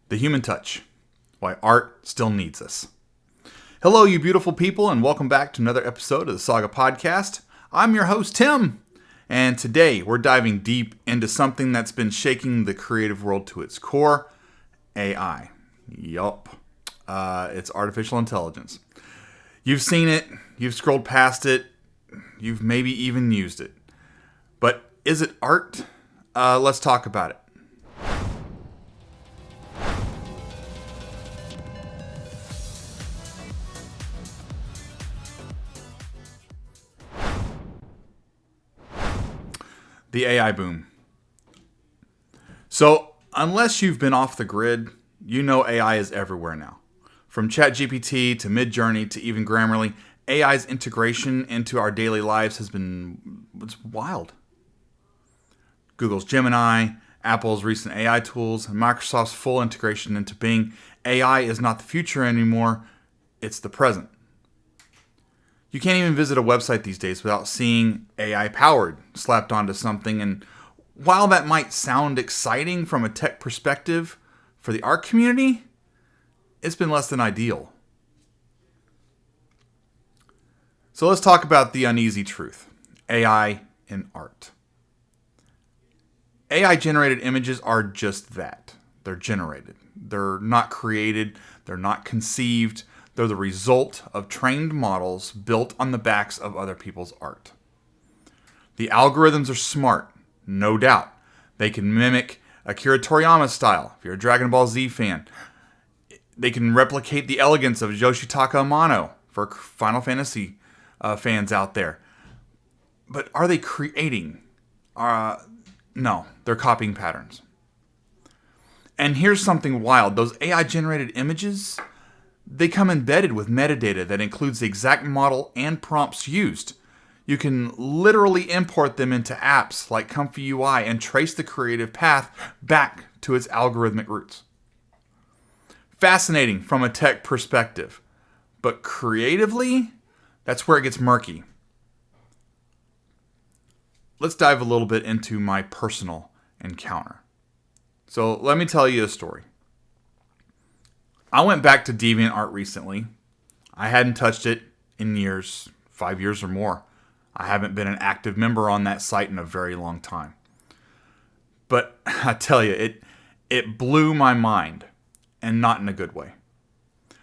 The human touch. Why art still needs us. Hello, you beautiful people, and welcome back to another episode of the SAGA podcast. I'm your host, Tim, and today we're diving deep into something that's been shaking the creative world to its core, AI. Yup. It's artificial intelligence. You've seen it, you've scrolled past it, you've maybe even used it. But is it art? Let's talk about it. The AI boom. So, unless you've been off the grid, you know AI is everywhere now. From ChatGPT to Midjourney to even Grammarly, AI's integration into our daily lives has been wild. Google's Gemini, Apple's recent AI tools, and Microsoft's full integration into Bing. AI is not the future anymore, it's the present. You can't even visit a website these days without seeing AI powered slapped onto something. And while that might sound exciting from a tech perspective, for the art community, it's been less than ideal. So let's talk about the uneasy truth. AI in art. AI generated images are just that. They're generated. They're not created. They're not conceived. They're the result of trained models built on the backs of other people's art. The algorithms are smart, no doubt. They can mimic Akira Toriyama's style, if you're a Dragon Ball Z fan. They can replicate the elegance of Yoshitaka Amano for Final Fantasy fans out there. But are they creating? No, they're copying patterns. And here's something wild. Those AI-generated images, they come embedded with metadata that includes the exact model and prompts used. You can literally import them into apps like Comfy UI and trace the creative path back to its algorithmic roots. Fascinating from a tech perspective, but creatively, that's where it gets murky. Let's dive a little bit into my personal encounter. So let me tell you a story. I went back to DeviantArt recently. I hadn't touched it in years, 5 years or more. I haven't been an active member on that site in a very long time. But I tell you, it blew my mind, and not in a good way.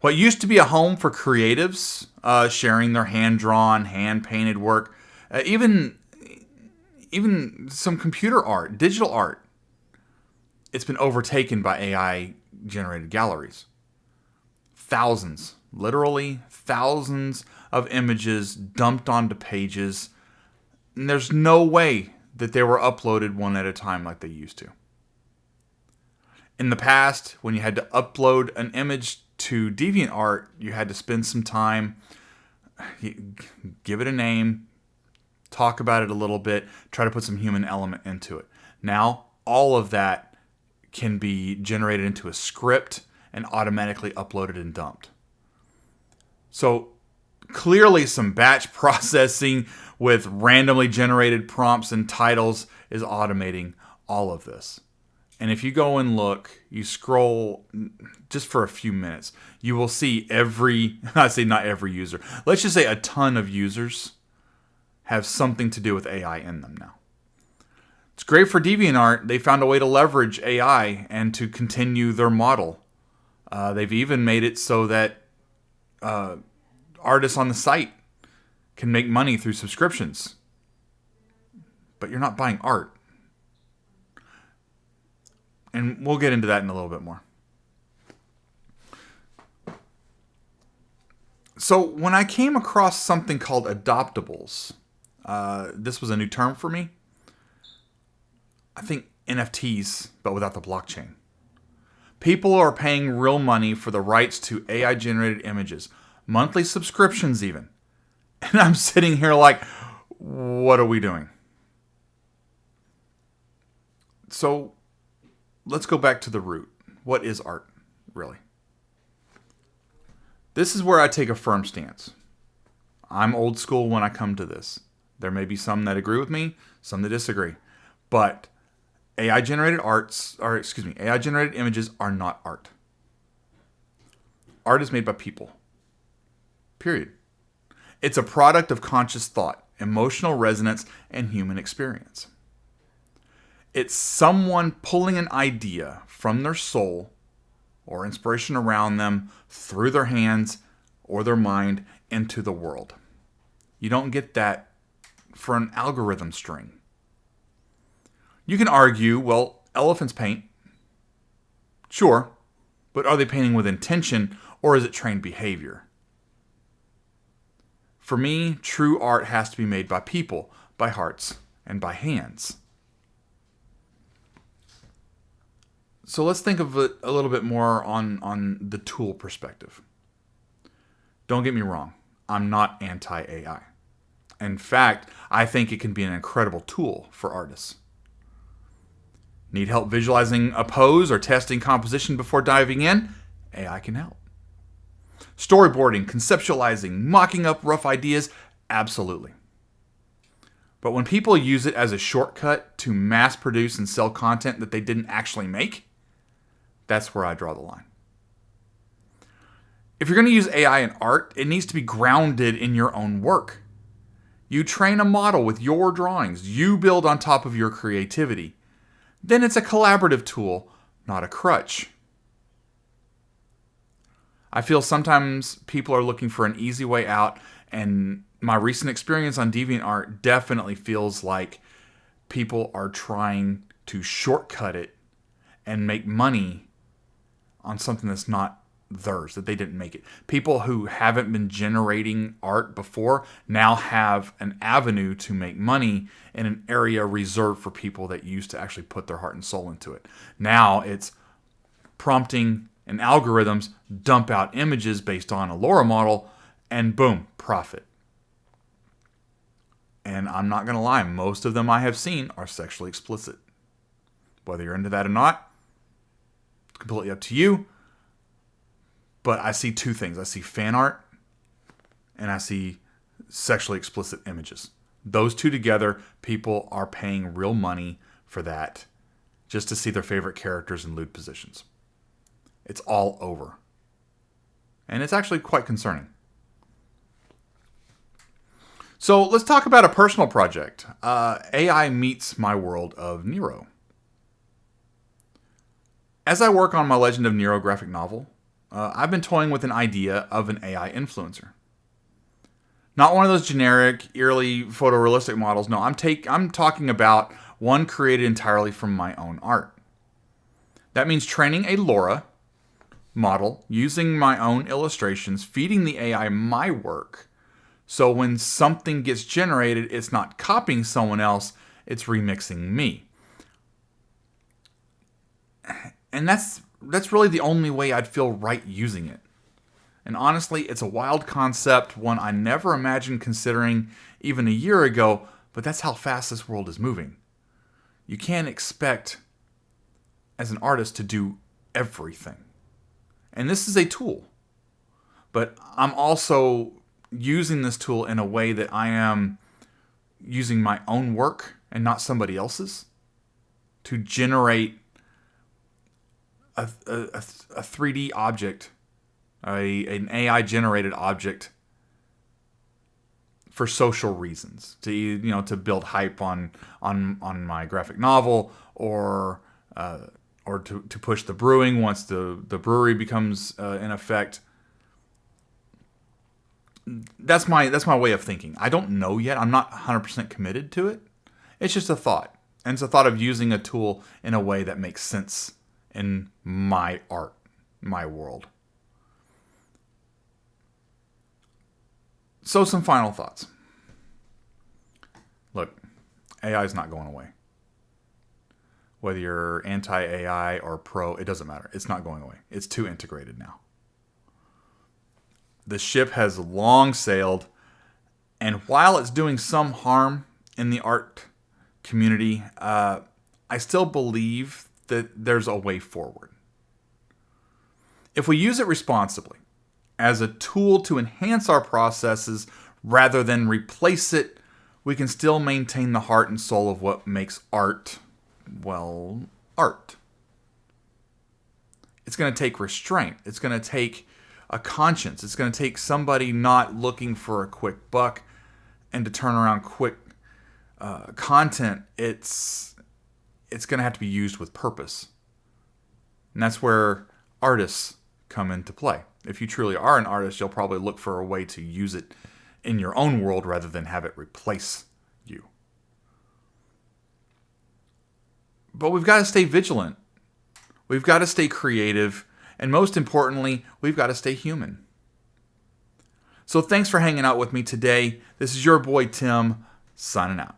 What used to be a home for creatives, sharing their hand-drawn, hand-painted work, even some computer art, digital art, it's been overtaken by AI-generated galleries. Thousands, literally thousands of images dumped onto pages. And there's no way that they were uploaded one at a time like they used to. In the past, when you had to upload an image to DeviantArt, you had to spend some time, give it a name, talk about it a little bit, try to put some human element into it. Now, all of that can be generated into a script and automatically uploaded and dumped. So clearly some batch processing with randomly generated prompts and titles is automating all of this. And if you go and look, you scroll just for a few minutes, you will see I say not every user, let's just say a ton of users have something to do with AI in them now. It's great for DeviantArt. They found a way to leverage AI and to continue their model. They've even made it so that artists on the site can make money through subscriptions. But you're not buying art. And we'll get into that in a little bit more. So when I came across something called adoptables, this was a new term for me. I think NFTs, but without the blockchain. People are paying real money for the rights to AI-generated images. Monthly subscriptions even. And I'm sitting here like, what are we doing? So, let's go back to the root. What is art, really? This is where I take a firm stance. I'm old school when I come to this. There may be some that agree with me, some that disagree. But AI generated images are not art. Art is made by people. Period. It's a product of conscious thought, emotional resonance, and human experience. It's someone pulling an idea from their soul or inspiration around them through their hands or their mind into the world. You don't get that for an algorithm string. You can argue, well, elephants paint. Sure, but are they painting with intention or is it trained behavior? For me, true art has to be made by people, by hearts, and by hands. So let's think of it a little bit more on the tool perspective. Don't get me wrong, I'm not anti-AI. In fact, I think it can be an incredible tool for artists. Need help visualizing a pose or testing composition before diving in? AI can help. Storyboarding, conceptualizing, mocking up rough ideas? Absolutely. But when people use it as a shortcut to mass produce and sell content that they didn't actually make, that's where I draw the line. If you're going to use AI in art, it needs to be grounded in your own work. You train a model with your drawings. You build on top of your creativity. Then it's a collaborative tool, not a crutch. I feel sometimes people are looking for an easy way out, and my recent experience on DeviantArt definitely feels like people are trying to shortcut it and make money on something that's not theirs, that they didn't make it. People who haven't been generating art before now have an avenue to make money in an area reserved for people that used to actually put their heart and soul into it. Now it's prompting and algorithms dump out images based on a LoRa model, and boom, profit. And I'm not going to lie, most of them I have seen are sexually explicit. Whether you're into that or not, it's completely up to you. But I see two things. I see fan art and I see sexually explicit images. Those two together, people are paying real money for that just to see their favorite characters in lewd positions. It's all over. And it's actually quite concerning. So let's talk about a personal project. AI meets my world of Nero. As I work on my Legend of Nero graphic novel, I've been toying with an idea of an AI influencer. Not one of those generic, eerily photorealistic models. No, I'm talking about one created entirely from my own art. That means training a LoRa model, using my own illustrations, feeding the AI my work. So when something gets generated, it's not copying someone else, it's remixing me. And that's really the only way I'd feel right using it. And honestly, it's a wild concept, one I never imagined considering even a year ago, but that's how fast this world is moving. You can't expect, as an artist, to do everything. And this is a tool. But I'm also using this tool in a way that I am using my own work and not somebody else's to generate a 3D object, an AI generated object for social reasons, to build hype on my graphic novel, or to push the brewing once the brewery becomes in effect. That's my way of thinking. I don't know yet. I'm not 100% committed to it. It's just a thought, and it's a thought of using a tool in a way that makes sense in my art, my world. So some final thoughts. Look, AI is not going away. Whether you're anti-AI or pro, it doesn't matter. It's not going away. It's too integrated now. The ship has long sailed, and while it's doing some harm in the art community, I still believe that there's a way forward. If we use it responsibly, as a tool to enhance our processes rather than replace it, we can still maintain the heart and soul of what makes art well, art. It's going to take restraint. It's going to take a conscience. It's going to take somebody not looking for a quick buck and to turn around quick content. It's going to have to be used with purpose. And that's where artists come into play. If you truly are an artist, you'll probably look for a way to use it in your own world rather than have it replace you. But we've got to stay vigilant. We've got to stay creative. And most importantly, we've got to stay human. So thanks for hanging out with me today. This is your boy Tim, signing out.